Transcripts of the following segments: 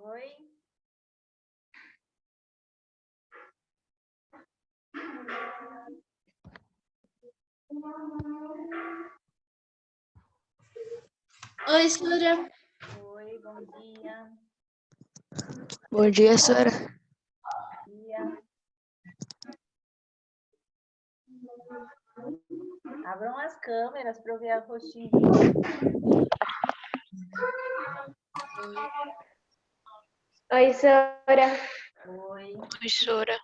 Oi. Oi, senhora. Oi, bom dia. Bom dia, senhora. Bom dia. Abram as câmeras para eu ver a rostinho de vocês. Oi, senhora. Oi. Oi, senhora.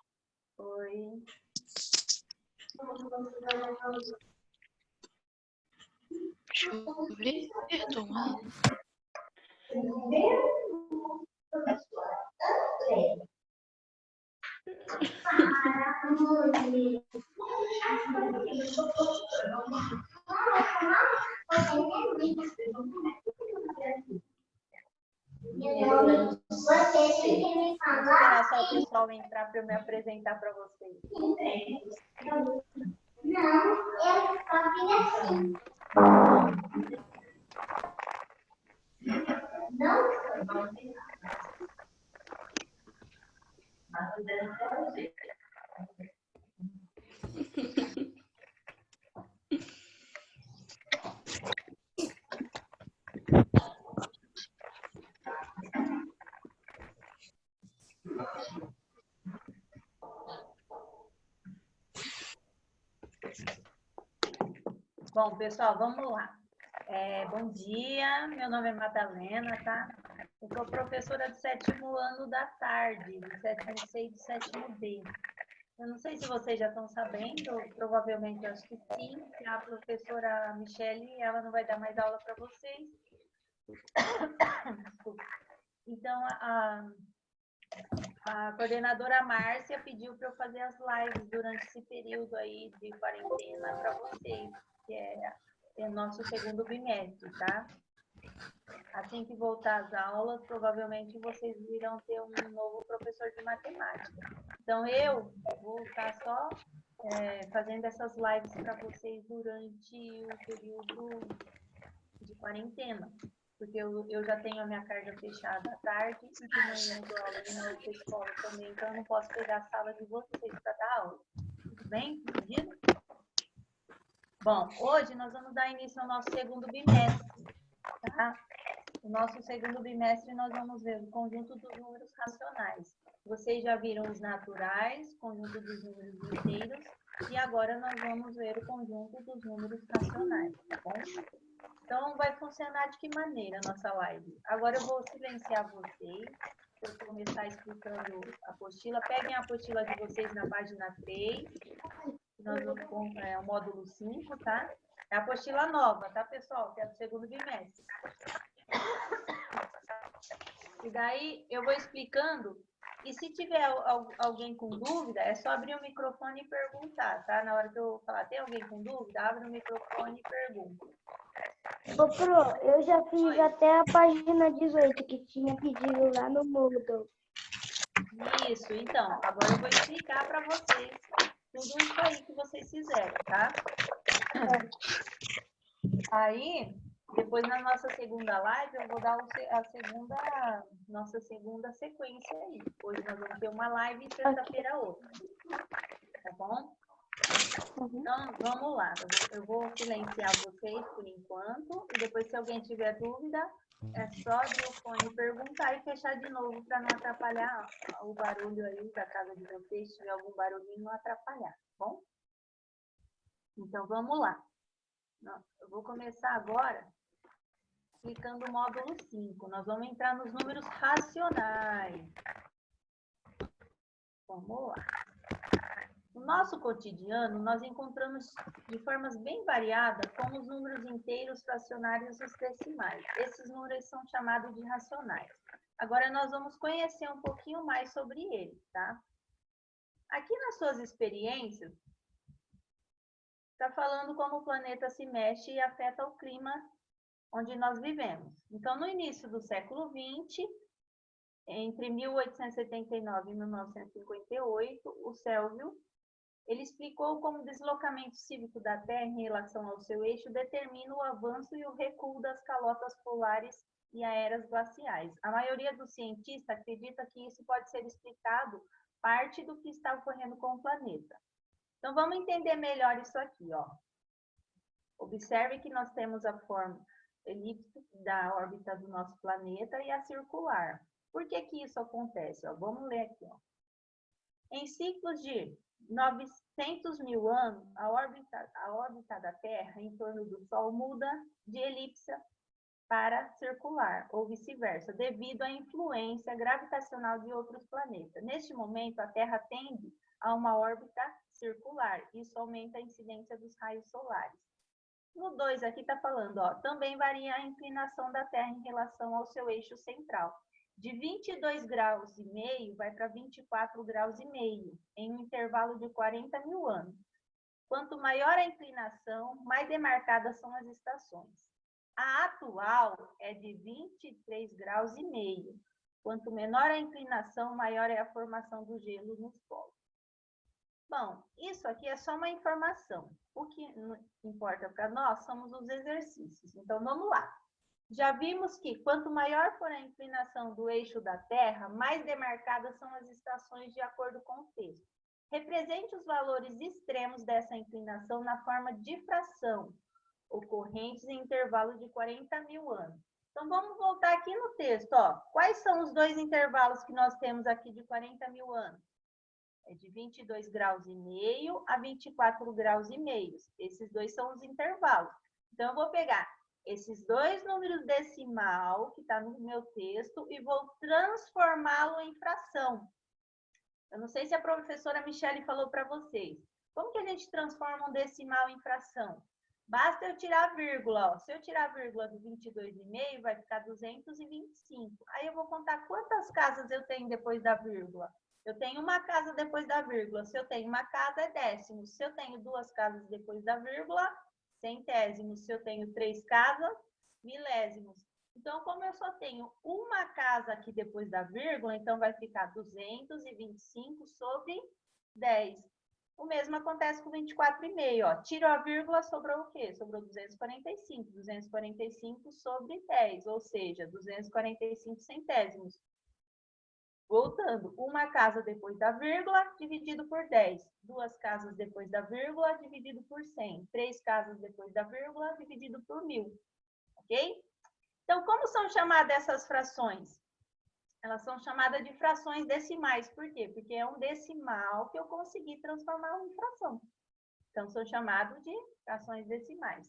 Oi. Deixa eu ver. Retomar. Vou esperar só o pessoal entrar para eu me apresentar para vocês. Não, eu só vim assim. Não? Bom, pessoal, vamos lá. Bom dia, meu nome é Madalena, tá? Eu sou professora do 7º ano da tarde, do 7º C e do 7º D. Eu não sei se vocês já estão sabendo, provavelmente eu acho que sim, que a professora Michele, ela não vai dar mais aula para vocês. Então, a coordenadora Márcia pediu para eu fazer as lives durante esse período aí de quarentena para vocês, que é nosso segundo bimestre, tá? Assim que voltar às aulas, provavelmente vocês irão ter um novo professor de matemática. Então, eu vou estar só fazendo essas lives para vocês durante o período de quarentena, porque eu já tenho a minha carga fechada à tarde e de manhã eu dou aula em uma outra escola também, então eu não posso pegar a sala de vocês para dar aula. Tudo bem? Entendido? Bom, hoje nós vamos dar início ao nosso segundo bimestre, tá? No nosso segundo bimestre, nós vamos ver o conjunto dos números racionais. Vocês já viram os naturais, conjunto dos números inteiros, e agora nós vamos ver o conjunto dos números racionais, tá bom? Então, vai funcionar de que maneira a nossa live? Agora eu vou silenciar vocês, vou começar explicando a apostila. Peguem a apostila de vocês na página 3, nós vamos com o módulo 5, tá? É a apostila nova, tá, pessoal? Que é do segundo bimestre. E daí eu vou explicando, e se tiver alguém com dúvida, é só abrir o microfone e perguntar, tá? Na hora que eu falar, tem alguém com dúvida? Abre o microfone e pergunta. Ô, Pro, eu já fiz até a página 18 que tinha pedido lá no Moodle. Isso, então, agora eu vou explicar para vocês tudo isso aí que vocês fizeram, tá? Aí, depois na nossa segunda live, eu vou dar nossa segunda sequência aí. Hoje nós vamos ter uma live e sexta-feira outra. Tá bom? Então, vamos lá. Eu vou silenciar vocês por enquanto. E depois, se alguém tiver dúvida, é só abrir o fone e perguntar e fechar de novo para não atrapalhar o barulho aí da casa de vocês. Se tiver algum barulhinho, não atrapalhar, tá bom? Então, vamos lá. Eu vou começar agora explicando o módulo 5. Nós vamos entrar nos números racionais. Vamos lá. No nosso cotidiano, nós encontramos de formas bem variadas como os números inteiros, fracionários e os decimais. Esses números são chamados de racionais. Agora, nós vamos conhecer um pouquinho mais sobre eles, tá? Aqui nas suas experiências, está falando como o planeta se mexe e afeta o clima onde nós vivemos. Então, no início do século XX, entre 1879 e 1958, o Kelvin, ele explicou como o deslocamento cíclico da Terra em relação ao seu eixo determina o avanço e o recuo das calotas polares e a eras glaciais. A maioria dos cientistas acredita que isso pode ser explicado parte do que está ocorrendo com o planeta. Então, vamos entender melhor isso aqui, ó. Observe que nós temos a forma elíptica da órbita do nosso planeta e a circular. Por que que isso acontece? Ó, vamos ler aqui, ó. Em ciclos de 900 mil anos, a órbita da Terra em torno do Sol muda de elipse para circular, ou vice-versa, devido à influência gravitacional de outros planetas. Neste momento, a Terra tende a uma órbita circular. Isso aumenta a incidência dos raios solares. No 2 aqui está falando, ó, também varia a inclinação da Terra em relação ao seu eixo central. De 22,5 graus vai para 24,5 graus, em um intervalo de 40 mil anos. Quanto maior a inclinação, mais demarcadas são as estações. A atual é de 23,5 graus. Quanto menor a inclinação, maior é a formação do gelo nos polos. Bom, isso aqui é só uma informação. O que importa para nós são os exercícios. Então, vamos lá. Já vimos que quanto maior for a inclinação do eixo da Terra, mais demarcadas são as estações de acordo com o texto. Represente os valores extremos dessa inclinação na forma de fração, ocorrentes em intervalo de 40 mil anos. Então, vamos voltar aqui no texto. Ó. Quais são os dois intervalos que nós temos aqui de 40 mil anos? É de 22,5 graus a 24 graus. Esses dois são os intervalos. Então, eu vou pegar esses dois números decimal, que está no meu texto, e vou transformá-lo em fração. Eu não sei se a professora Michele falou para vocês. Como que a gente transforma um decimal em fração? Basta eu tirar a vírgula. Ó. Se eu tirar a vírgula do 22,5, vai ficar 225. Aí eu vou contar quantas casas eu tenho depois da vírgula. Eu tenho uma casa depois da vírgula. Se eu tenho uma casa, é décimos. Se eu tenho duas casas depois da vírgula, centésimos. Se eu tenho três casas, milésimos. Então, como eu só tenho uma casa aqui depois da vírgula, então vai ficar 225 sobre 10. O mesmo acontece com 24,5. Ó. Tiro a vírgula, sobrou o quê? Sobrou 245. 245 sobre 10, ou seja, 245 centésimos. Voltando, uma casa depois da vírgula, dividido por 10. Duas casas depois da vírgula, dividido por 100. Três casas depois da vírgula, dividido por 1000. Ok? Então, como são chamadas essas frações? Elas são chamadas de frações decimais. Por quê? Porque é um decimal que eu consegui transformar em fração. Então, são chamados de frações decimais.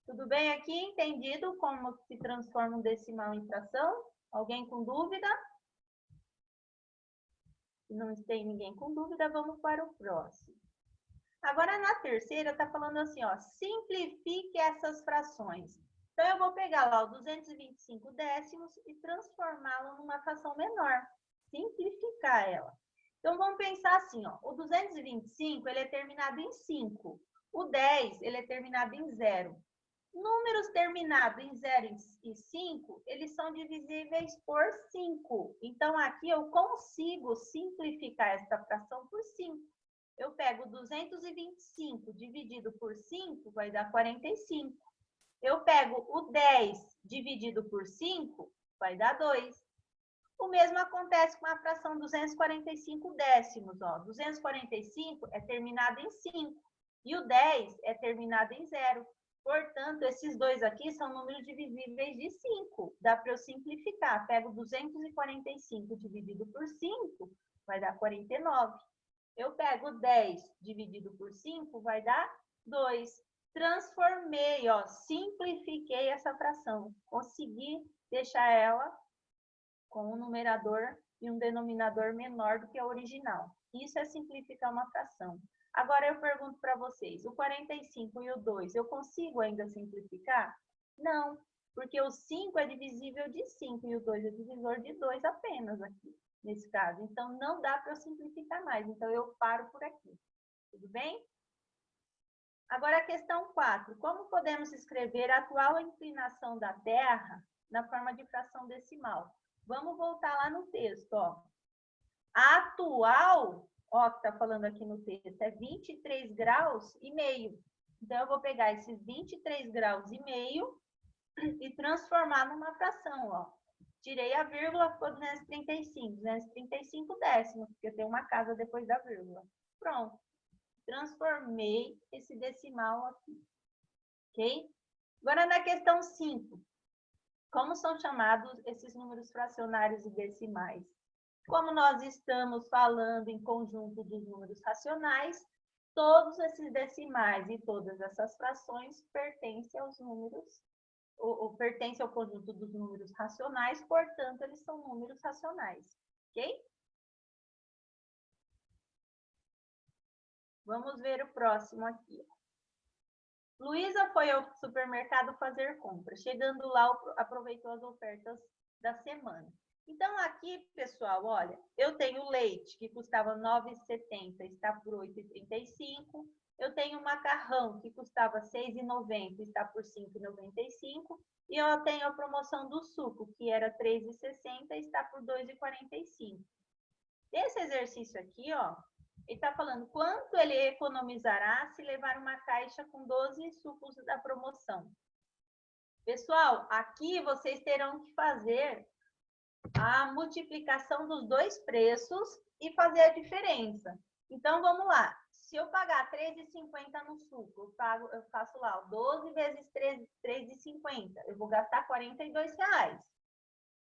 Tudo bem aqui? Entendido como se transforma um decimal em fração? Alguém com dúvida? Se não tem ninguém com dúvida, vamos para o próximo. Agora, na terceira, está falando assim, ó, simplifique essas frações. Então, eu vou pegar lá o 225 décimos e transformá-lo numa fração menor. Simplificar ela. Então, vamos pensar assim, ó, o 225, ele é terminado em 5. O 10, ele é terminado em 0. Números terminados em 0 e 5, eles são divisíveis por 5. Então, aqui eu consigo simplificar esta fração por 5. Eu pego 225 dividido por 5, vai dar 45. Eu pego o 10 dividido por 5, vai dar 2. O mesmo acontece com a fração 245 décimos. Ó. 245 é terminado em 5 e o 10 é terminado em 0. Portanto, esses dois aqui são números divisíveis de 5. Dá para eu simplificar. Pego 245 dividido por 5, vai dar 49. Eu pego 10 dividido por 5, vai dar 2. Transformei, ó, simplifiquei essa fração. Consegui deixar ela com um numerador e um denominador menor do que a original. Isso é simplificar uma fração. Agora eu pergunto para vocês, o 45 e o 2, eu consigo ainda simplificar? Não, porque o 5 é divisível de 5 e o 2 é divisor de 2 apenas aqui, nesse caso. Então, não dá para eu simplificar mais. Então, eu paro por aqui. Tudo bem? Agora, a questão 4. Como podemos escrever a atual inclinação da Terra na forma de fração decimal? Vamos voltar lá no texto, ó. A atual, ó, que está falando aqui no texto, é 23,5 graus. Então, eu vou pegar esses 23,5 graus e transformar numa fração, ó. Tirei a vírgula, ficou 235. 235 décimos, porque eu tenho uma casa depois da vírgula. Pronto. Transformei esse decimal aqui. Ok? Agora, na questão 5. Como são chamados esses números fracionários e decimais? Como nós estamos falando em conjunto dos números racionais, todos esses decimais e todas essas frações pertencem aos números, ou pertencem ao conjunto dos números racionais, portanto, eles são números racionais. Ok? Vamos ver o próximo aqui. Luísa foi ao supermercado fazer compras. Chegando lá, aproveitou as ofertas da semana. Então, aqui, pessoal, olha, eu tenho leite, que custava R$ 9,70, está por R$ 8,35. Eu tenho macarrão, que custava R$ 6,90, está por R$ 5,95. E eu tenho a promoção do suco, que era R$ 3,60, está por R$ 2,45. Esse exercício aqui, ó, ele está falando quanto ele economizará se levar uma caixa com 12 sucos da promoção. Pessoal, aqui vocês terão que fazer a multiplicação dos dois preços e fazer a diferença. Então, vamos lá. Se eu pagar R$ 3,50 no suco, eu faço lá 12 vezes R$ 3,50. Eu vou gastar R$ 42.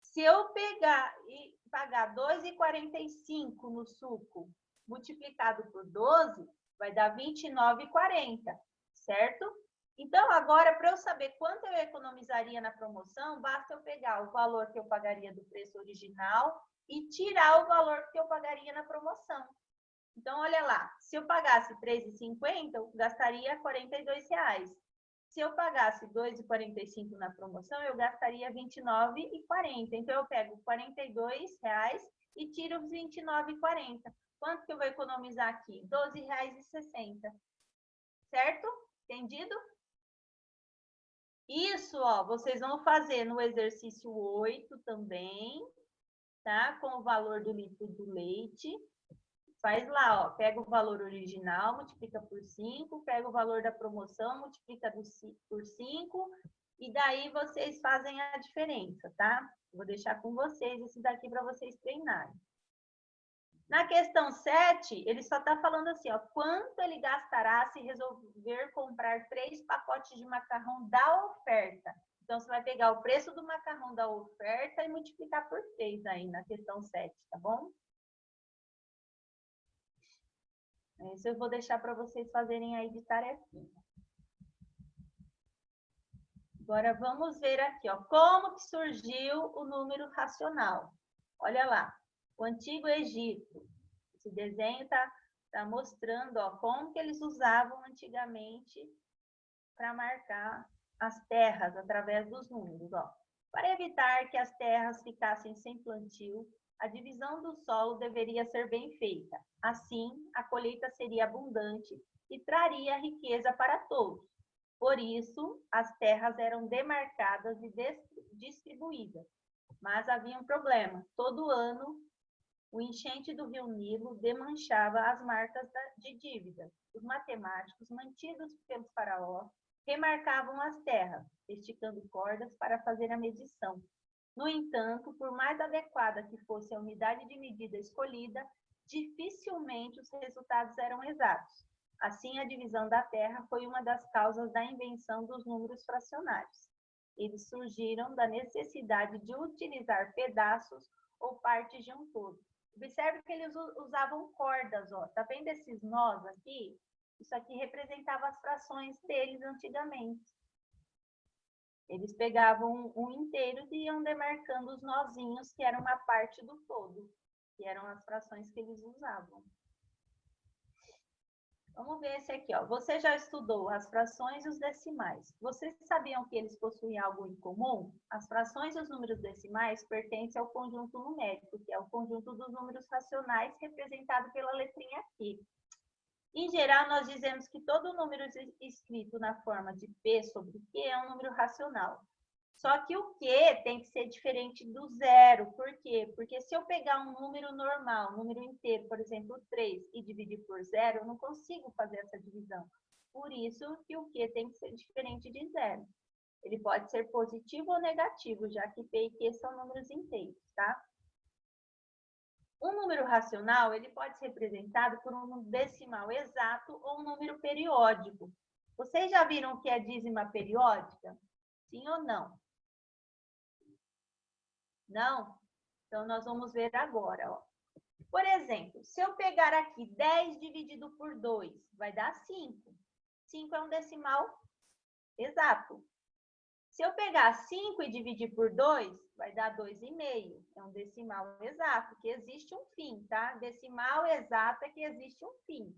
Se eu pegar e pagar R$ 2,45 no suco, multiplicado por 12, vai dar R$ 29,40, certo? Então, agora, para eu saber quanto eu economizaria na promoção, basta eu pegar o valor que eu pagaria do preço original e tirar o valor que eu pagaria na promoção. Então, olha lá, se eu pagasse R$ 3,50, eu gastaria R$ 42. Se eu pagasse R$ 2,45 na promoção, eu gastaria R$ 29,40. Então, eu pego R$ 42 e tiro os R$ 29,40. Quanto que eu vou economizar aqui? R$ 12,60. Certo? Entendido? Isso, ó, vocês vão fazer no exercício 8 também, tá? Com o valor do litro do leite. Faz lá, ó, pega o valor original, multiplica por 5, pega o valor da promoção, multiplica por 5, e daí vocês fazem a diferença, tá? Vou deixar com vocês esse daqui para vocês treinarem. Na questão 7, ele só está falando assim, ó, quanto ele gastará se resolver comprar 3 pacotes de macarrão da oferta. Então, você vai pegar o preço do macarrão da oferta e multiplicar por 3 aí na questão 7, tá bom? Isso eu vou deixar para vocês fazerem aí de tarefinha. Agora, vamos ver aqui, ó, como que surgiu o número racional. Olha lá, o Antigo Egito. Esse desenho tá mostrando, ó, como que eles usavam antigamente para marcar as terras através dos números, ó. Para evitar que as terras ficassem sem plantio, a divisão do solo deveria ser bem feita. Assim, a colheita seria abundante e traria riqueza para todos. Por isso, as terras eram demarcadas e distribuídas. Mas havia um problema. Todo ano, o enchente do rio Nilo desmanchava as marcas de dívida. Os matemáticos, mantidos pelos faraós, remarcavam as terras, esticando cordas para fazer a medição. No entanto, por mais adequada que fosse a unidade de medida escolhida, dificilmente os resultados eram exatos. Assim, a divisão da terra foi uma das causas da invenção dos números fracionários. Eles surgiram da necessidade de utilizar pedaços ou partes de um todo. Observe que eles usavam cordas, ó. Tá vendo esses nós aqui? Isso aqui representava as frações deles antigamente. Eles pegavam um inteiro e iam demarcando os nozinhos, que eram uma parte do todo, que eram as frações que eles usavam. Vamos ver esse aqui, ó. Você já estudou as frações e os decimais. Vocês sabiam que eles possuem algo em comum? As frações e os números decimais pertencem ao conjunto numérico, que é o conjunto dos números racionais, representado pela letrinha Q. Em geral, nós dizemos que todo número escrito na forma de P sobre Q é um número racional. Só que o Q tem que ser diferente do zero. Por quê? Porque se eu pegar um número normal, um número inteiro, por exemplo, 3, e dividir por zero, eu não consigo fazer essa divisão. Por isso que o Q tem que ser diferente de zero. Ele pode ser positivo ou negativo, já que P e Q são números inteiros, tá? Um número racional, ele pode ser representado por um decimal exato ou um número periódico. Vocês já viram o que é dízima periódica? Sim ou não? Não? Então, nós vamos ver agora, ó. Por exemplo, se eu pegar aqui 10 dividido por 2, vai dar 5. 5 é um decimal exato. Se eu pegar 5 e dividir por 2, vai dar 2,5. É um decimal exato, que existe um fim, tá? Decimal exato é que existe um fim.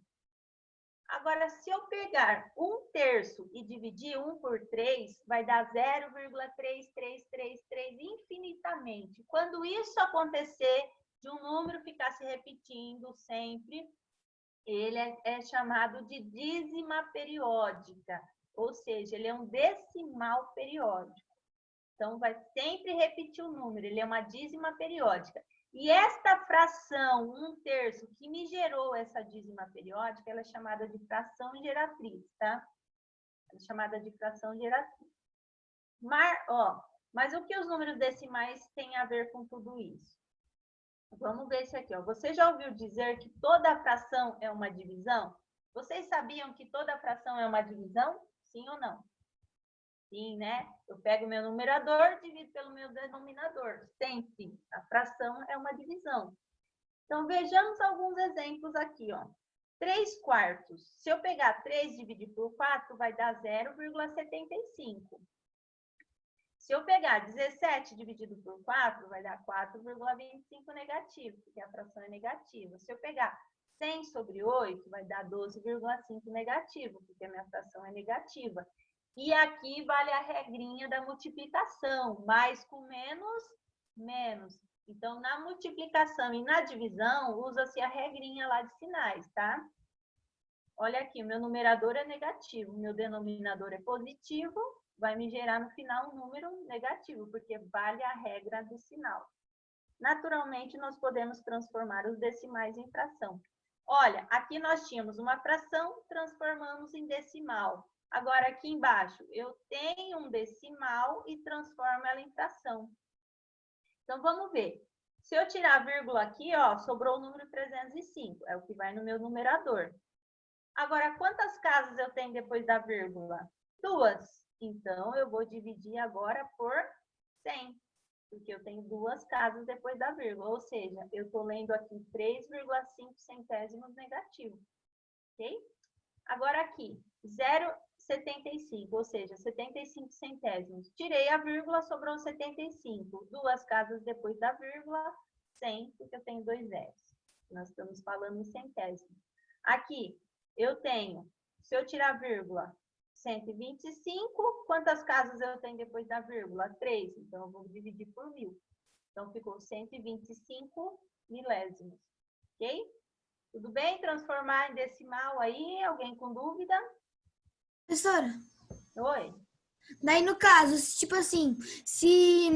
Agora, se eu pegar 1/3 e dividir 1 por 3, vai dar 0,3333 infinitamente. Quando isso acontecer, de um número ficar se repetindo sempre, ele é chamado de dízima periódica. Ou seja, ele é um decimal periódico. Então, vai sempre repetir o número, ele é uma dízima periódica. E esta fração, 1/3, que me gerou essa dízima periódica, ela é chamada de fração geratriz, tá? Ela é chamada de fração geratriz. Mas o que os números decimais têm a ver com tudo isso? Vamos ver esse aqui, ó. Você já ouviu dizer que toda fração é uma divisão? Vocês sabiam que toda fração é uma divisão? Sim ou não? Sim, né? Eu pego o meu numerador, divido pelo meu denominador. Sempre. A fração é uma divisão. Então, vejamos alguns exemplos aqui, ó. 3/4. Se eu pegar 3 e dividir por 4, vai dar 0,75. Se eu pegar 17 dividido por 4, vai dar 4,25 negativo, porque a fração é negativa. Se eu pegar 100 sobre 8, vai dar 12,5 negativo, porque a minha fração é negativa. E aqui vale a regrinha da multiplicação, mais com menos, menos. Então, na multiplicação e na divisão, usa-se a regrinha lá de sinais, tá? Olha aqui, o meu numerador é negativo, o meu denominador é positivo, vai me gerar no final um número negativo, porque vale a regra do sinal. Naturalmente, nós podemos transformar os decimais em fração. Olha, aqui nós tínhamos uma fração, transformamos em decimal. Agora, aqui embaixo, eu tenho um decimal e transformo ela em fração. Então, vamos ver. Se eu tirar a vírgula aqui, ó, sobrou o número 305, é o que vai no meu numerador. Agora, quantas casas eu tenho depois da vírgula? 2. Então, eu vou dividir agora por 100, porque eu tenho 2 casas depois da vírgula. Ou seja, eu estou lendo aqui 3,5 centésimos negativo. Ok? Agora aqui, 0,75, ou seja, 75 centésimos. Tirei a vírgula, sobrou 75. 2 casas depois da vírgula, 100, porque eu tenho 2 zeros. Nós estamos falando em centésimos. Aqui, eu tenho, se eu tirar a vírgula, 125, quantas casas eu tenho depois da vírgula? 3, então eu vou dividir por 1000. Então, ficou 125 milésimos, ok? Tudo bem? Transformar em decimal aí, alguém com dúvida? Professora, Oi? daí no caso, tipo assim, se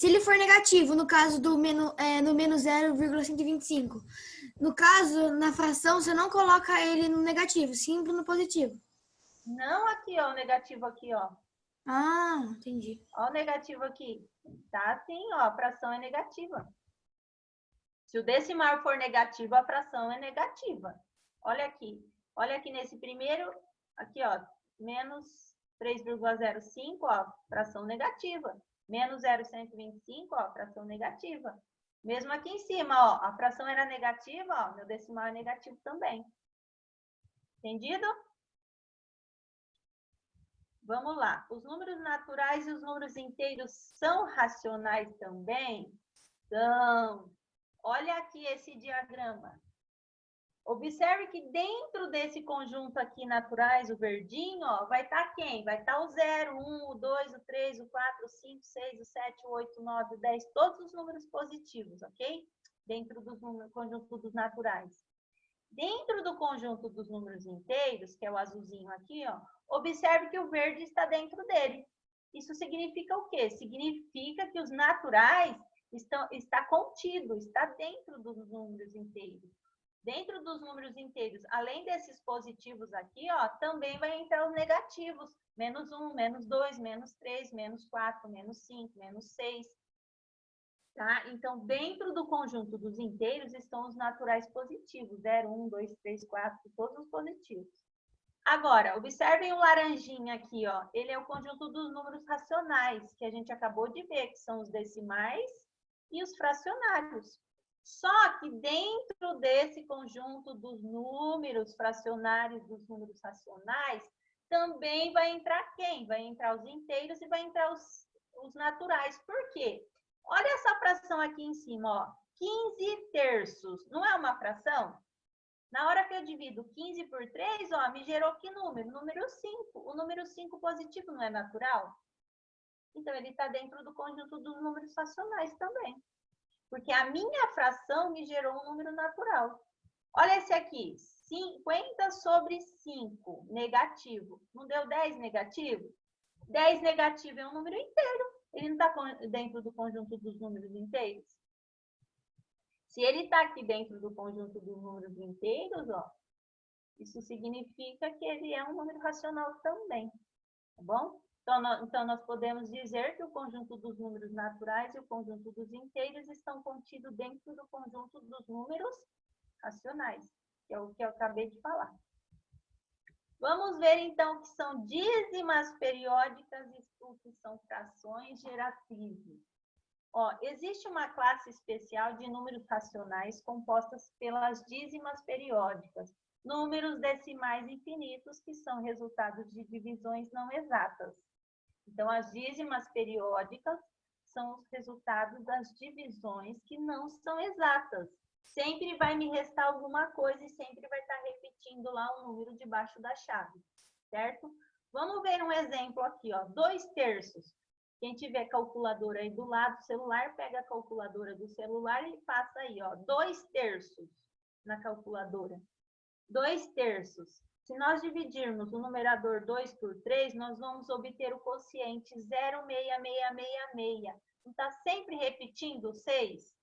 ele for negativo, no caso do menos 0,125, no caso, na fração, você não coloca ele no negativo, sempre no positivo. Não aqui, ó, o negativo aqui, ó. Ah, entendi. Ó o negativo aqui. Tá assim, ó, a fração é negativa. Se o decimal for negativo, a fração é negativa. Olha aqui nesse primeiro, aqui, ó, menos 3,05, ó, fração negativa. Menos 0,125, ó, fração negativa. Mesmo aqui em cima, ó, a fração era negativa, ó, meu decimal é negativo também. Entendido? Vamos lá. Os números naturais e os números inteiros são racionais também? São. Olha aqui esse diagrama. Observe que dentro desse conjunto aqui naturais, o verdinho, ó, vai estar quem? Vai estar o 0, 1, o 2, o 3, o 4, o 5, o 6, o 7, o 8, o 9, o 10, todos os números positivos, ok? Dentro do conjunto dos naturais. Dentro do conjunto dos números inteiros, que é o azulzinho aqui, ó, observe que o verde está dentro dele. Isso significa o quê? Significa que os naturais está contido, está dentro dos números inteiros. Dentro dos números inteiros, além desses positivos aqui, ó, também vai entrar os negativos. Menos 1, menos 2, menos 3, menos 4, menos 5, menos 6. Tá? Então, dentro do conjunto dos inteiros estão os naturais positivos. 0, 1, 2, 3, 4, todos os positivos. Agora, observem o laranjinha aqui, ó. Ele é o conjunto dos números racionais, que a gente acabou de ver, que são os decimais e os fracionários. Só que dentro desse conjunto dos números fracionários, dos números racionais, também vai entrar quem? Vai entrar os inteiros e vai entrar os naturais. Por quê? Olha essa fração aqui em cima, ó. 15 terços. Não é uma fração? Na hora que eu divido 15 por 3, ó, me gerou que número? Número 5. O número 5 positivo não é natural? Então, ele está dentro do conjunto dos números racionais também. Porque a minha fração me gerou um número natural. Olha esse aqui, 50 sobre 5, negativo. Não deu 10 negativo? 10 negativo é um número inteiro. Ele não está dentro do conjunto dos números inteiros? Se ele está aqui dentro do conjunto dos números inteiros, ó, isso significa que ele é um número racional também. Tá bom? Então, nós podemos dizer que o conjunto dos números naturais e o conjunto dos inteiros estão contidos dentro do conjunto dos números racionais, que é o que eu acabei de falar. Vamos ver, então, o que são dízimas periódicas e o que são frações geratrizes. Ó, existe uma classe especial de números racionais compostas pelas dízimas periódicas, números decimais infinitos que são resultados de divisões não exatas. Então, as dízimas periódicas são os resultados das divisões que não são exatas. Sempre vai me restar alguma coisa e sempre vai estar repetindo lá um número debaixo da chave, certo? Vamos ver um exemplo aqui, ó. 2 terços. Quem tiver calculadora aí do lado do celular, pega a calculadora do celular e passa aí, ó. 2 terços na calculadora. 2 terços. Se nós dividirmos o numerador 2 por 3, nós vamos obter o quociente 0,6666. Não está sempre repetindo 6?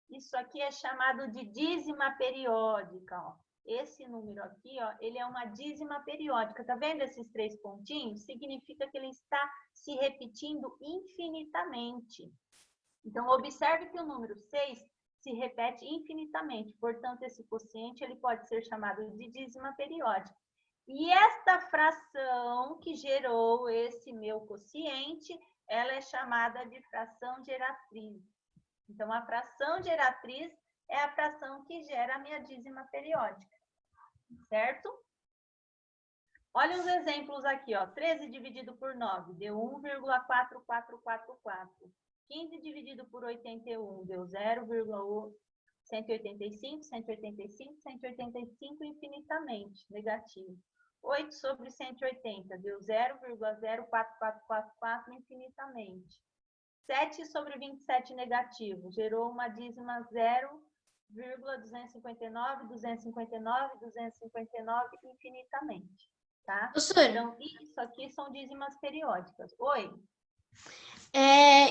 Isso aqui é chamado de dízima periódica, ó. Esse número aqui, ó, ele é uma dízima periódica. Tá vendo esses 3 pontinhos? Significa que ele está se repetindo infinitamente. Então, observe que o número 6 se repete infinitamente. Portanto, esse quociente ele pode ser chamado de dízima periódica. E esta fração que gerou esse meu quociente, ela é chamada de fração geratriz. Então, a fração geratriz é a fração que gera a minha dízima periódica, certo? Olha os exemplos aqui, ó. 13 dividido por 9 deu 1,4444. 15 dividido por 81 deu 0,185, 185, 185 infinitamente, negativo. 8 sobre 180 deu 0,04444 infinitamente. 7 sobre 27 negativo, gerou uma dízima 0,259, 259, 259 infinitamente, tá? Professora, Então, isso aqui são dízimas periódicas. Oi?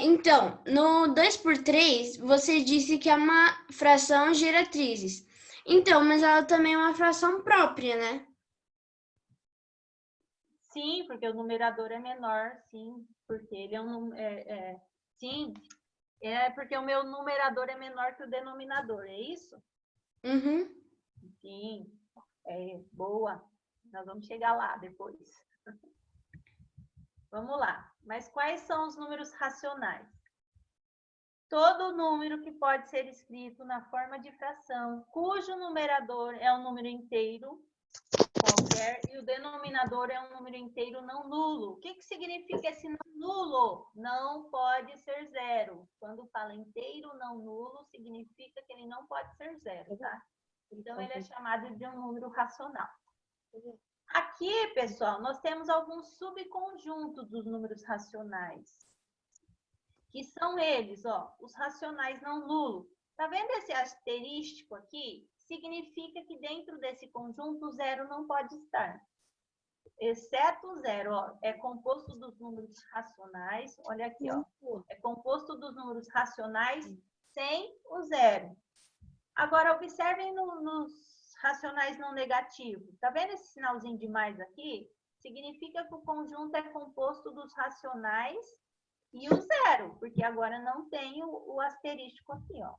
então, no 2 por 3, você disse que é uma fração geratrizes. Então, mas ela também é uma fração própria, né? Sim, porque o numerador é menor, sim, porque ele é um... sim, é porque o meu numerador é menor que o denominador, é isso? Uhum. Sim, boa. Nós vamos chegar lá depois. Vamos lá. Mas quais são os números racionais? Todo número que pode ser escrito na forma de fração, cujo numerador é um número inteiro qualquer e o denominador é um número inteiro não nulo. O que significa esse não nulo? Não pode ser zero. Quando fala inteiro não nulo, significa que ele não pode ser zero, tá? Então, ele é chamado de um número racional. Aqui, pessoal, nós temos alguns subconjuntos dos números racionais, que são eles, ó, os racionais não nulos. Tá vendo esse asterístico aqui? Significa que dentro desse conjunto o zero não pode estar. Exceto o zero, ó, é composto dos números racionais, olha aqui, ó, é composto dos números racionais sem o zero. Agora, observem nos racionais não negativos. Tá vendo esse sinalzinho de mais aqui? Significa que o conjunto é composto dos racionais e o zero, porque agora não tem o asterístico aqui, ó.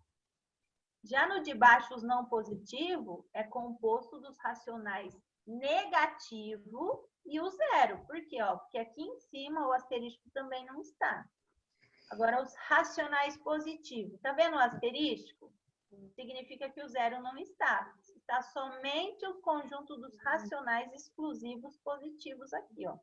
Já no de baixo, os não positivo, é composto dos racionais negativo e o zero. Por quê? Ó, porque aqui em cima o asterístico também não está. Agora, os racionais positivos. Tá vendo o asterístico? Significa que o zero não está. Está somente o conjunto dos racionais exclusivos positivos aqui, ó.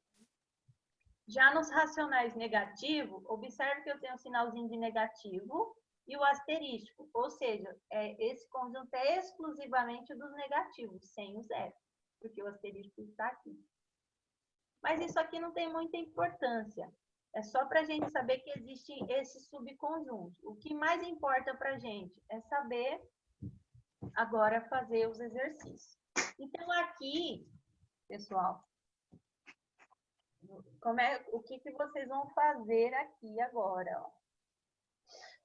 Já nos racionais negativos, observe que eu tenho um sinalzinho de negativo e o asterístico. Ou seja, esse conjunto é exclusivamente dos negativos, sem o zero, porque o asterístico está aqui. Mas isso aqui não tem muita importância. É só para a gente saber que existe esse subconjunto. O que mais importa para a gente é saber agora fazer os exercícios. Então, aqui, pessoal, o que vocês vão fazer aqui agora? Ó?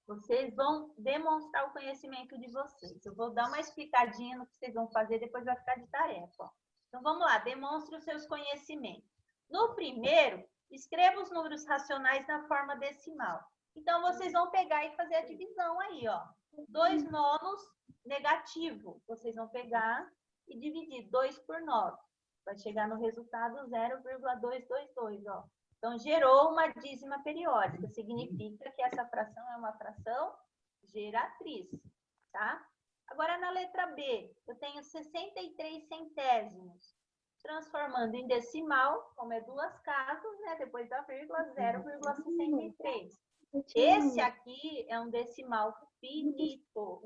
Vocês vão demonstrar o conhecimento de vocês. Eu vou dar uma explicadinha no que vocês vão fazer, depois vai ficar de tarefa. Ó. Então, vamos lá, demonstre os seus conhecimentos. No primeiro, escreva os números racionais na forma decimal. Então, vocês vão pegar e fazer a divisão aí, ó. 2 nonos negativo. Vocês vão pegar e dividir 2 por 9. Vai chegar no resultado 0,222, ó. Então, gerou uma dízima periódica. Significa que essa fração é uma fração geratriz, tá? Agora, na letra B, eu tenho 63 centésimos. Transformando em decimal, como é duas casas, né? Depois da vírgula, 0,63. Esse aqui é um decimal finito,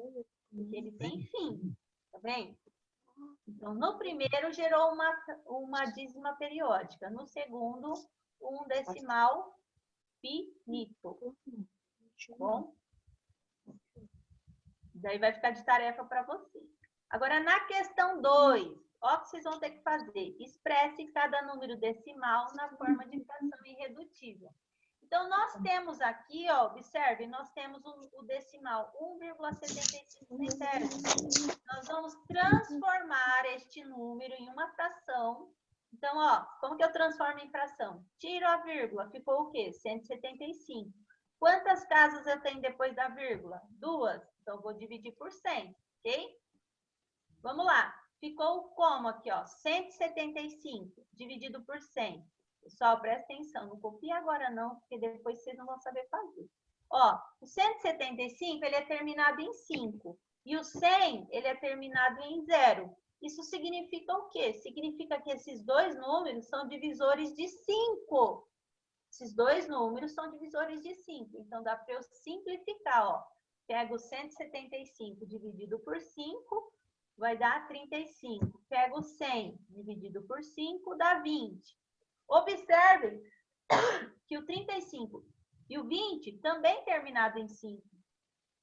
porque ele tem fim, tá vendo? Então, no primeiro, gerou uma dízima periódica. No segundo, um decimal finito. Tá bom? Daí vai ficar de tarefa para você. Agora, na questão 2, ó, o que vocês vão ter que fazer. Expresse cada número decimal na forma de fração irredutível. Então, nós temos aqui, ó, observe, nós temos o decimal 1,75 centésimos. Nós vamos transformar este número em uma fração. Então, ó, como que eu transformo em fração? Tiro a vírgula, ficou o quê? 175. Quantas casas eu tenho depois da vírgula? 2. Então, eu vou dividir por 100, ok? Vamos lá. Ficou como aqui, ó? 175 dividido por 100. Pessoal, presta atenção. Não copia agora não, porque depois vocês não vão saber fazer. Ó, o 175, ele é terminado em 5. E o 100, ele é terminado em 0. Isso significa o quê? Significa que esses dois números são divisores de 5. Esses dois números são divisores de 5. Então, dá para eu simplificar, ó. Pego 175 dividido por 5, vai dar 35. Pego 100 dividido por 5, dá 20. Observem que o 35 e o 20 também terminado em 5.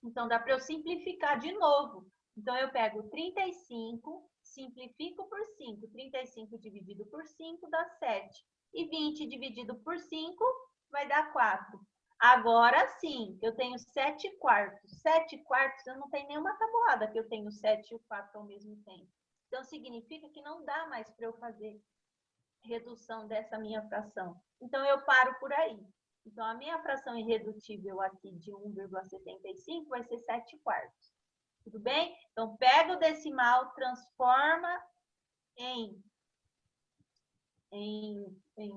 Então, dá para eu simplificar de novo. Então, eu pego 35, simplifico por 5. 35 dividido por 5 dá 7. E 20 dividido por 5 vai dar 4. Agora sim, eu tenho 7 quartos. 7 quartos, eu não tenho nenhuma tabuada que eu tenho 7 e o 4 ao mesmo tempo. Então, significa que não dá mais para eu fazer redução dessa minha fração. Então, eu paro por aí. Então, a minha fração irredutível aqui de 1,75 vai ser 7 quartos. Tudo bem? Então, pega o decimal, transforma em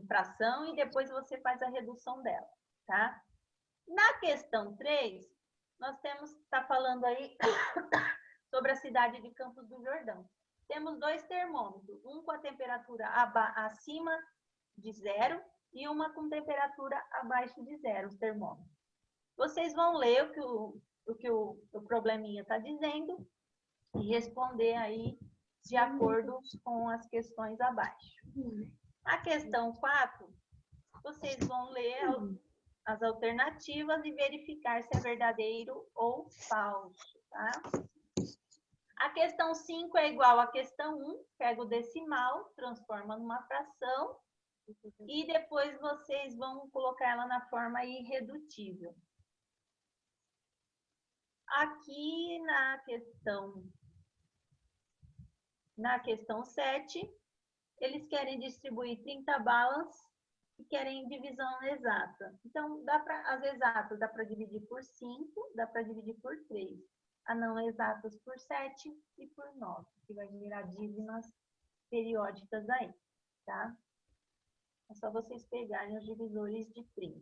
fração e depois você faz a redução dela, tá? Na questão 3, nós está falando aí sobre a cidade de Campos do Jordão. Temos 2 termômetros, um com a temperatura acima de 0 e uma com temperatura abaixo de 0, os termômetros. Vocês vão ler o que o probleminha está dizendo e responder aí de acordo com as questões abaixo. A questão 4, vocês vão ler as alternativas e verificar se é verdadeiro ou falso, tá? A questão 5 é igual à questão 1, pega o decimal, transforma numa fração e depois vocês vão colocar ela na forma irredutível. Aqui na questão 7, eles querem distribuir 30 balas e querem divisão exata. Então, as exatas dá para dividir por 5, dá para dividir por 3. A não exatas por 7 e por 9, que vai gerar dízimas periódicas aí, tá? É só vocês pegarem os divisores de 30.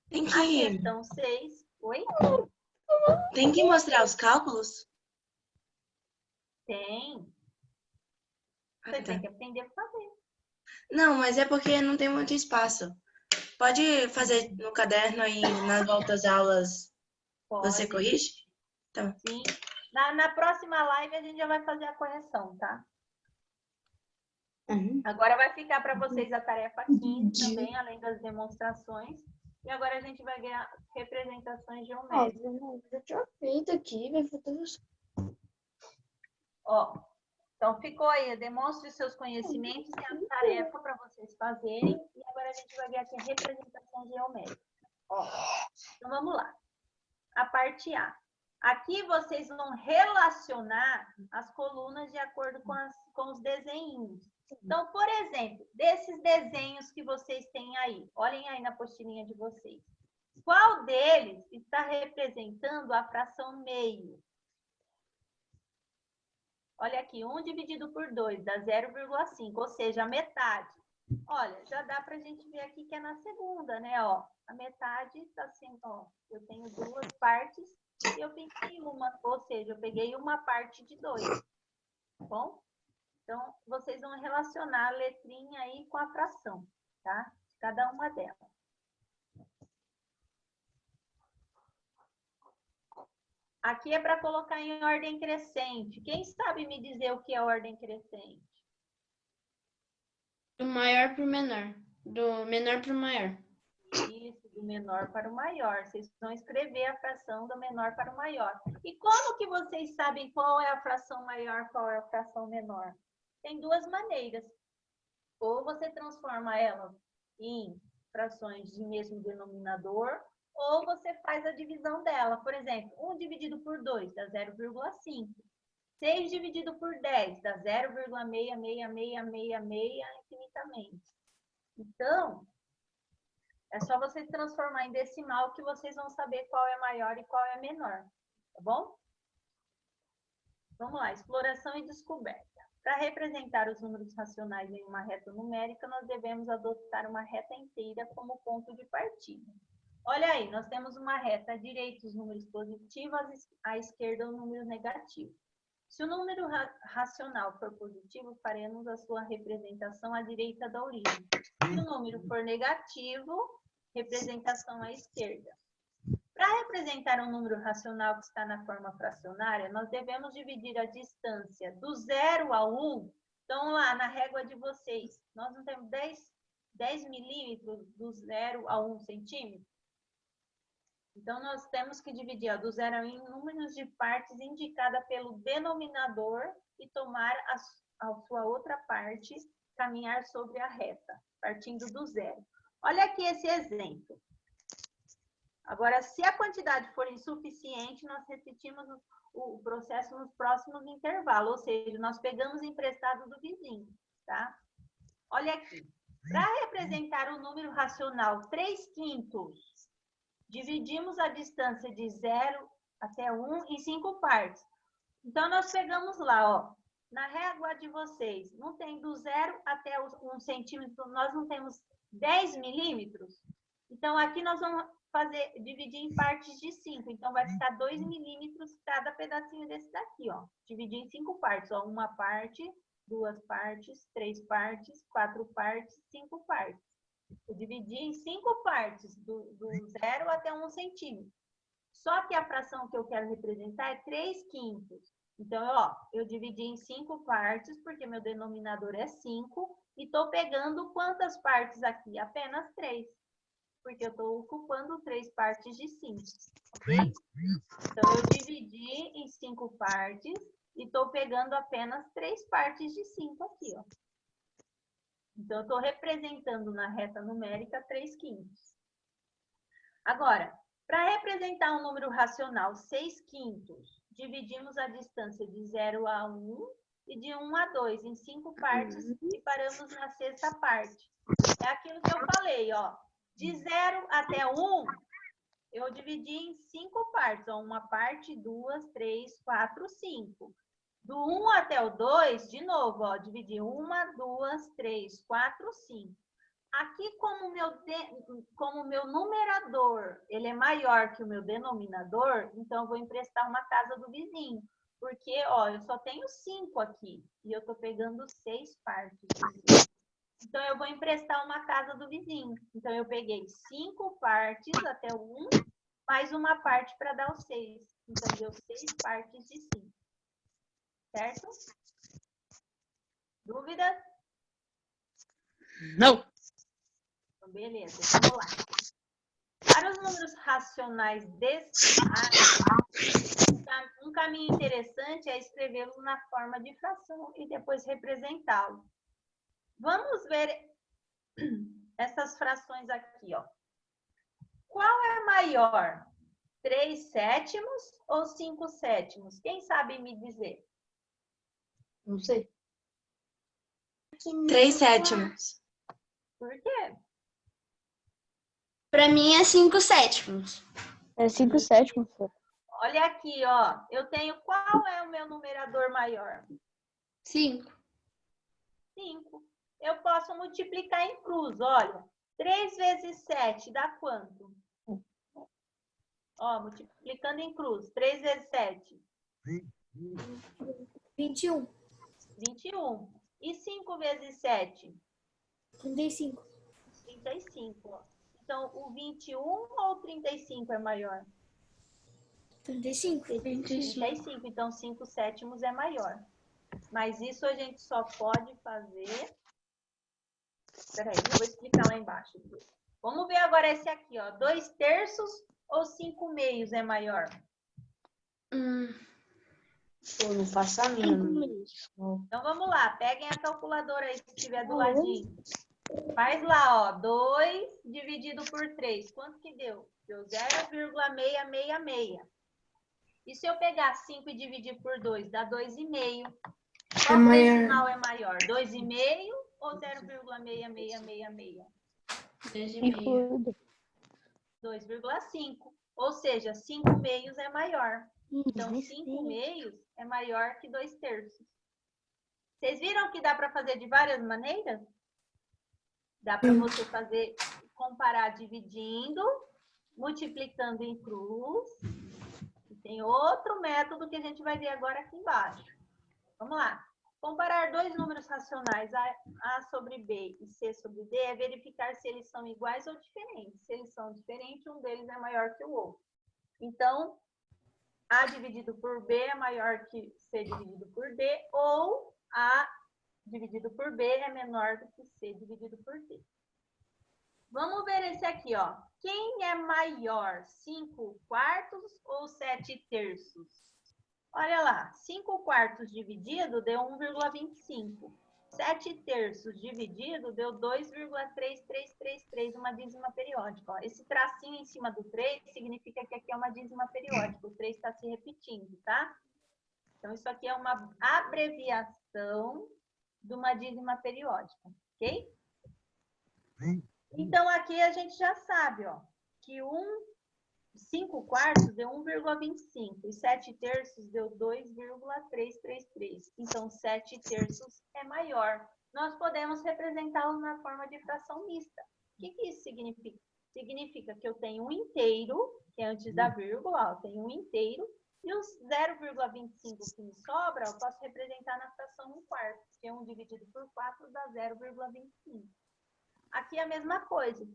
Tem A que, questão 6... Oi? tem que mostrar os cálculos? Tem. Ah, Você tá. tem que aprender a fazer. Não, mas é porque não tem muito espaço. Pode fazer no caderno aí, nas voltas aulas, você Pode. corrige? Então, Sim. Na próxima live a gente já vai fazer a correção, tá? Agora vai ficar para vocês a tarefa 15 também, além das demonstrações. E agora a gente vai ganhar representações geométricas. Eu tinha feito aqui, vai faltar. Ó, então ficou aí, demonstre seus conhecimentos e a tarefa para vocês fazerem. E agora a gente vai ver aqui a representação geométrica. Ó, então vamos lá. A parte A. Aqui vocês vão relacionar as colunas de acordo com os desenhos. Então, por exemplo, desses desenhos que vocês têm aí, olhem aí na apostilinha de vocês. Qual deles está representando a fração meio? Olha aqui, 1 dividido por 2 dá 0,5, ou seja, a metade. Olha, já dá para a gente ver aqui que é na segunda, né? Ó, a metade está assim, ó, eu tenho 2 partes e eu pensei uma, ou seja, eu peguei uma parte de 2, tá bom? Então, vocês vão relacionar a letrinha aí com a fração, tá? Cada uma delas. Aqui é para colocar em ordem crescente. Quem sabe me dizer o que é ordem crescente? Do maior para o menor. Do menor para o maior. Isso, do menor para o maior. Vocês vão escrever a fração do menor para o maior. E como que vocês sabem qual é a fração maior, qual é a fração menor? Tem 2 maneiras. Ou você transforma ela em frações de mesmo denominador, ou você faz a divisão dela. Por exemplo, 1 dividido por 2 dá 0,5. 6 dividido por 10 dá 0,66666 infinitamente. Então, é só vocês transformar em decimal que vocês vão saber qual é maior e qual é menor. Tá bom? Vamos lá, exploração e descoberta. Para representar os números racionais em uma reta numérica, nós devemos adotar uma reta inteira como ponto de partida. Olha aí, nós temos uma reta à direita os números positivos, à esquerda o número negativo. Se o número racional for positivo, faremos a sua representação à direita da origem. Se o número for negativo, representação à esquerda. Para representar um número racional que está na forma fracionária, nós devemos dividir a distância do 0 a 1. Então, lá na régua de vocês, nós não temos 10 milímetros do 0 a 1 centímetro? Então, nós temos que dividir do 0 a 1 em números de partes indicada pelo denominador e tomar a sua outra parte, caminhar sobre a reta, partindo do 0. Olha aqui esse exemplo. Agora, se a quantidade for insuficiente, nós repetimos o processo nos próximos intervalos, ou seja, nós pegamos emprestado do vizinho, tá? Olha aqui. Para representar o número racional 3/5, dividimos a distância de 0 até 1 em 5 partes. Então, nós pegamos lá, ó, na régua de vocês, não tem do 0 até 1 centímetro, nós não temos 10 milímetros? Então, aqui nós vamos dividir em partes de 5. Então, vai ficar 2 milímetros cada pedacinho desse daqui, ó. Dividir em 5 partes, ó. 1 parte, 2 partes, 3 partes, 4 partes, 5 partes. Eu dividi em 5 partes, do 0 até 1 centímetro. Só que a fração que eu quero representar é 3/5. Então, ó, eu dividi em 5 partes, porque meu denominador é 5, e estou pegando quantas partes aqui? Apenas 3. Porque eu estou ocupando 3 partes de 5, ok? Então, eu dividi em 5 partes e estou pegando apenas 3 partes de 5 aqui, ó. Então, eu estou representando na reta numérica 3/5. Agora, Para representar um número racional 6/5, dividimos a distância de 0 a 1 e de 1 a 2 em 5 partes e paramos na sexta parte. É aquilo que eu falei, ó. De 0 até 1, eu dividi em 5 partes. Ó, uma parte, 2, 3, 4, 5. Do 1 até o 2, de novo, ó, dividi 1, 2, 3, 4, 5. Aqui, como o meu numerador ele é maior que o meu denominador, então eu vou emprestar uma casa do vizinho. Porque, ó, eu só tenho 5 aqui e eu tô pegando 6 partes. Então, eu vou emprestar uma casa do vizinho. Então, eu peguei 5 partes até o 1, mais uma parte para dar o 6. Então, deu 6 partes de 5. Certo? Dúvidas? Não. Então, beleza, vamos lá. Para os números racionais decimais, um caminho interessante é escrevê-los na forma de fração e depois representá-lo. Vamos ver essas frações aqui, ó. Qual é maior? 3/7 ou 5/7? Quem sabe me dizer? Não sei. 3/7. Por quê? Para mim é 5/7. É 5/7, professor. Olha aqui, ó. Eu tenho qual é o meu numerador maior? 5. 5. Eu posso multiplicar em cruz, olha. 3 vezes 7 dá quanto? Ó, multiplicando em cruz. 3 vezes 7. 21. 21. E 5 vezes 7? 35. 35, ó. Então, o 21 ou o 35 é maior? 35. 35. Então, 5/7 é maior. Mas isso a gente só pode fazer... Espera aí, eu vou explicar lá embaixo. Vamos ver agora esse aqui, ó. 2/3 ou 5/2 é maior? Eu não faço a mínima. Então, vamos lá. Peguem a calculadora aí, se estiver do ladinho. Faz lá, ó. 2 dividido por 3. Quanto que deu? Deu 0,666. E se eu pegar 5 e dividir por 2, dá 2,5. Qual decimal é maior? 2,5 ou 0,6666? 2,5. Ou seja, 5/2 é maior. Então, 5/2 é maior que 2/3. Vocês viram que dá para fazer de várias maneiras? Dá para você fazer, comparar dividindo, multiplicando em cruz. E tem outro método que a gente vai ver agora aqui embaixo. Vamos lá. Comparar dois números racionais, A sobre B e C sobre D, é verificar se eles são iguais ou diferentes. Se eles são diferentes, um deles é maior que o outro. Então, A dividido por B é maior que C dividido por D, ou A dividido por B é menor do que C dividido por D. Vamos ver esse aqui, ó. Quem é maior, 5/4 ou 7/3? Olha lá, 5/4 dividido deu 1,25. 7/3 dividido deu 2,3333, uma dízima periódica. Ó, esse tracinho em cima do 3 significa que aqui é uma dízima periódica. O 3 está se repetindo, tá? Então, isso aqui é uma abreviação de uma dízima periódica, ok? Então, aqui a gente já sabe, ó, que 5/4 deu 1,25 e 7/3 deu 2,333. Então, 7/3 é maior. Nós podemos representá-lo na forma de fração mista. O que isso significa? Significa que eu tenho um inteiro, que é antes da vírgula, ó, eu tenho um inteiro, e os 0,25 que me sobra, eu posso representar na fração 1/4, que 1 dividido por 4 dá 0,25. Aqui é a mesma coisa.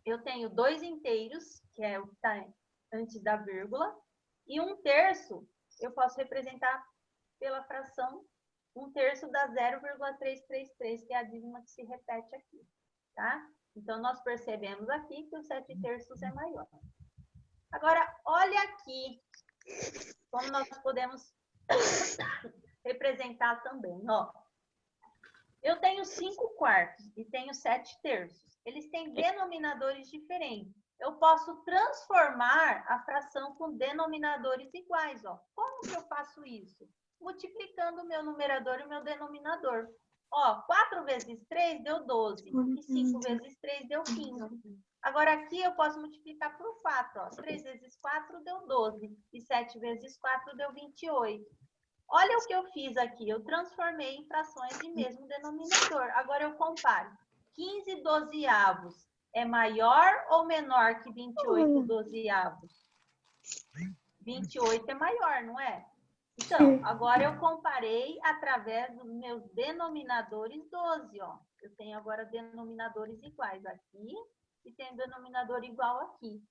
Eu tenho dois inteiros, que é o que está antes da vírgula, e 1/3 eu posso representar pela fração 1/3 dá 0,333, que é a dízima que se repete aqui, tá? Então, nós percebemos aqui que o 7/3 é maior. Agora, olha aqui como nós podemos representar também, ó. Eu tenho 5/4 e tenho 7/3. Eles têm denominadores diferentes. eu posso transformar a fração com denominadores iguais, ó. Como que eu faço isso? Multiplicando o meu numerador e o meu denominador. Ó, 4 vezes 3 deu 12, e 5 vezes 3 deu 15. Agora, aqui eu posso multiplicar por 4, ó. 3 vezes 4 deu 12, e 7 vezes 4 deu 28. Olha o que eu fiz aqui, eu transformei em frações de mesmo denominador. Agora eu comparo. 15 dozeavos é maior ou menor que 28 dozeavos? 28 é maior, não é? Então, agora eu comparei através dos meus denominadores 12, ó. Eu tenho agora denominadores iguais aqui e tenho denominador igual aqui.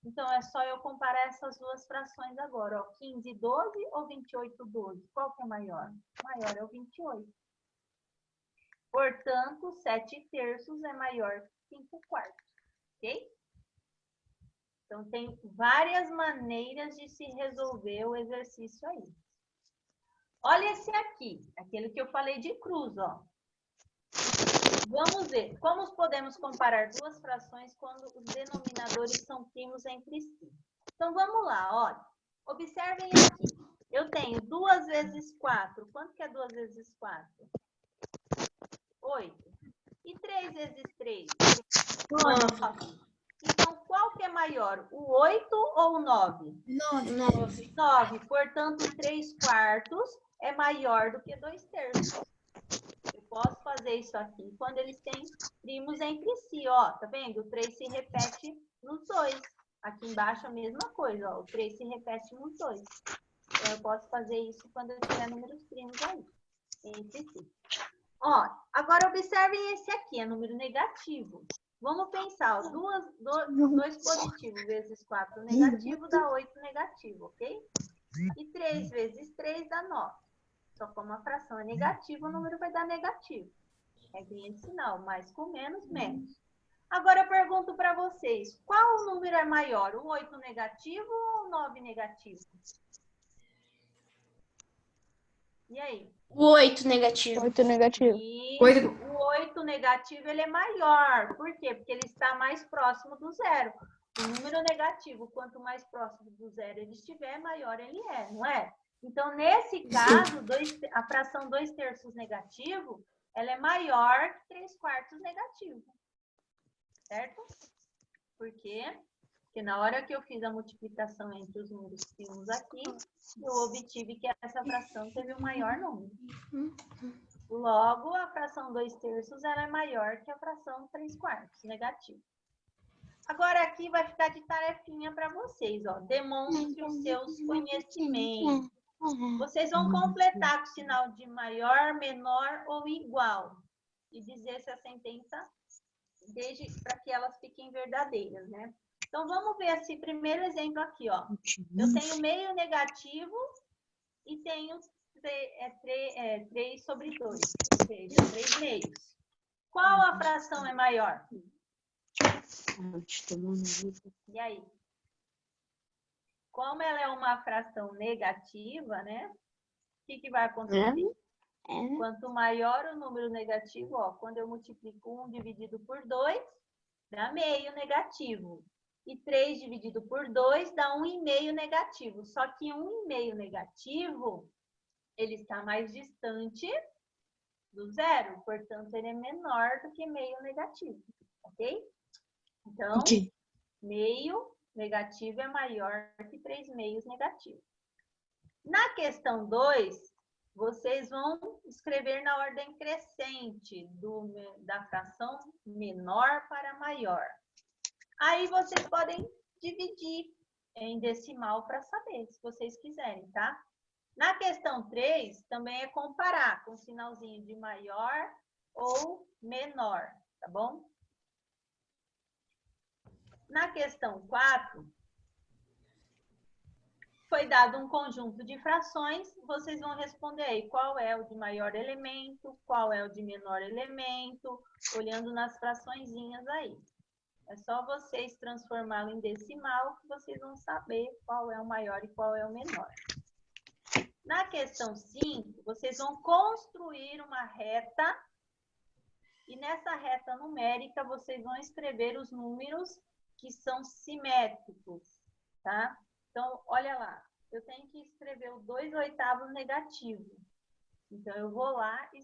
Então, é só eu comparar essas duas frações agora, ó. 15, 12 ou 28, 12? Qual que é maior? Maior é o 28. Portanto, 7 terços é maior que 5 quartos, ok? Então, tem várias maneiras de se resolver o exercício aí. Olha esse aqui, aquele que eu falei de cruz, ó. Vamos ver como podemos comparar duas frações quando os denominadores são primos entre si. Então, vamos lá, olha. Observem aqui. Eu tenho 2 vezes 4. Quanto que é 2 vezes 4? 8. E 3 vezes 3? 9. Então, qual que é maior, o 8 ou o 9? 9. 9. Portanto, 3 quartos é maior do que 2 terços. Eu posso fazer isso aqui quando eles têm primos entre si, ó. Tá vendo? O 3 se repete nos dois. Aqui embaixo a mesma coisa, ó. O 3 se repete nos dois. Então, eu posso fazer isso quando eu tiver números primos aí, entre si. Ó, agora observem esse aqui, é número negativo. Vamos pensar, ó, 2 positivo vezes 4 negativo dá 8 negativo, ok? E 3 vezes 3 dá 9. Só como a fração é negativa, o número vai dar negativo. Regrinha de sinal, mais com menos, menos. Agora eu pergunto para vocês, qual o número é maior, o 8 negativo ou o 9 negativo? E aí? O 8 negativo. 8 negativo. E o 8 negativo ele é maior. Por quê? Porque ele está mais próximo do zero. O número negativo, quanto mais próximo do zero ele estiver, maior ele é, não é? Então, nesse caso, a fração 2 terços negativo, ela é maior que 3 quartos negativo. Certo? Por quê? Porque na hora que eu fiz a multiplicação entre os números primos aqui, eu obtive que essa fração teve um maior número. Logo, a fração 2 terços ela é maior que a fração 3 quartos negativo. Agora aqui vai ficar de tarefinha para vocês, ó. Demonstre os seus conhecimentos. Vocês vão completar com o sinal de maior, menor ou igual. E dizer se a sentença, para que elas fiquem verdadeiras, né? Então, vamos ver esse primeiro exemplo aqui, ó. Eu tenho meio negativo e tenho 3 sobre 2, ou seja, 3 meios. Qual a fração é maior? E aí? Como ela é uma fração negativa, né? O que vai acontecer? Quanto maior o número negativo, ó, quando eu multiplico 1 dividido por 2, dá meio negativo. E 3 dividido por 2 dá 1,5 negativo. Só que 1,5 negativo, ele está mais distante do zero. Portanto, ele é menor do que meio negativo. Ok? Então, meio negativo é maior que 3 meios negativos. Na questão 2, vocês vão escrever na ordem crescente da fração menor para maior. Aí vocês podem dividir em decimal para saber, se vocês quiserem, tá? Na questão 3, também é comparar com o sinalzinho de maior ou menor, tá bom? Na questão 4, foi dado um conjunto de frações, vocês vão responder aí qual é o de maior elemento, qual é o de menor elemento, olhando nas fraçõezinhas aí. É só vocês transformá-lo em decimal que vocês vão saber qual é o maior e qual é o menor. Na questão 5, vocês vão construir uma reta e nessa reta numérica vocês vão escrever os números que são simétricos, tá? Então, olha lá, eu tenho que escrever o 2/8 negativo. Então, eu vou lá e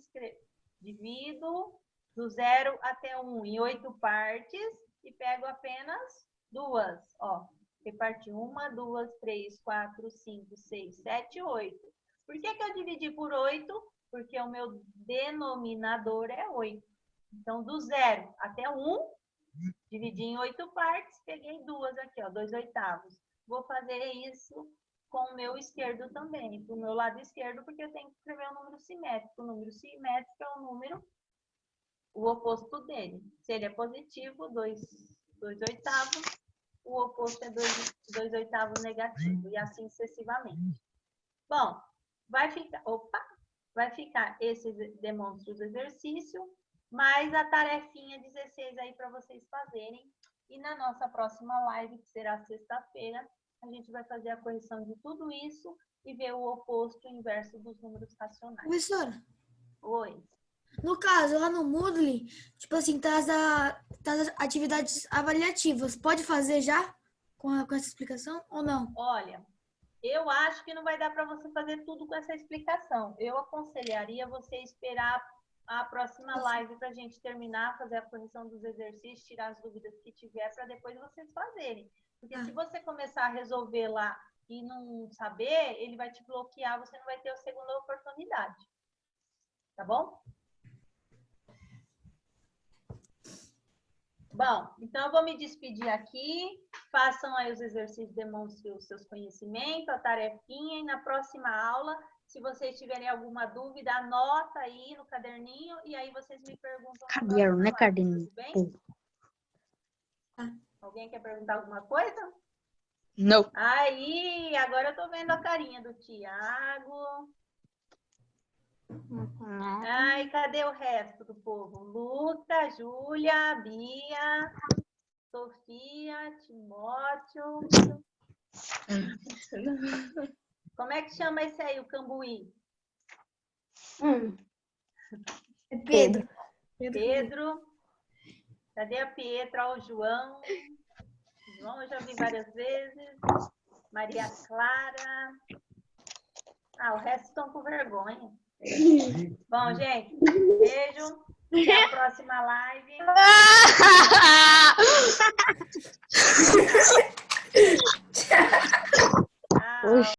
divido do 0 até 1 em 8 partes e pego apenas 2, ó. Reparti 1, 2, 3, 4, 5, 6, 7, 8. Por que eu dividi por 8? Porque o meu denominador é 8. Então, do 0 até 1, dividi em 8 partes, peguei 2 aqui, ó, 2/8. Vou fazer isso com o meu esquerdo também, para o meu lado esquerdo, porque eu tenho que escrever um número simétrico. O número simétrico é o número, o oposto dele. Se ele é positivo, 2/8. O oposto é 2/8 negativo, e assim sucessivamente. Bom, vai ficar esse demonstra os exercícios, mais a tarefinha 16 aí para vocês fazerem. E na nossa próxima live, que será sexta-feira, a gente vai fazer a correção de tudo isso e ver o oposto e o inverso dos números racionais. Professora, Oi. no caso, lá no Moodle, tipo assim, tá as atividades avaliativas. Pode fazer já com essa explicação ou não? Olha, eu acho que não vai dar para você fazer tudo com essa explicação. Eu aconselharia você esperar a próxima live para a gente terminar, fazer a correção dos exercícios, tirar as dúvidas que tiver, para depois vocês fazerem. Porque se você começar a resolver lá e não saber, ele vai te bloquear, você não vai ter a segunda oportunidade. Tá bom? Bom, então eu vou me despedir aqui. Façam aí os exercícios, demonstrem os seus conhecimentos, a tarefinha, e na próxima aula, se vocês tiverem alguma dúvida, anota aí no caderninho e aí vocês me perguntam. Caderno, né, caderninho? Tudo bem? Alguém quer perguntar alguma coisa? Não. Aí, agora eu tô vendo a carinha do Tiago. Ai, cadê o resto do povo? Luca, Júlia, Bia, Sofia, Timóteo. Como é que chama esse aí, o cambuí? É Pedro. Pedro. Cadê a Pietra? Ó, o João. João eu já vi várias vezes. Maria Clara. Ah, o resto estão com vergonha. Bom, gente, beijo. Até a próxima live. Tchau.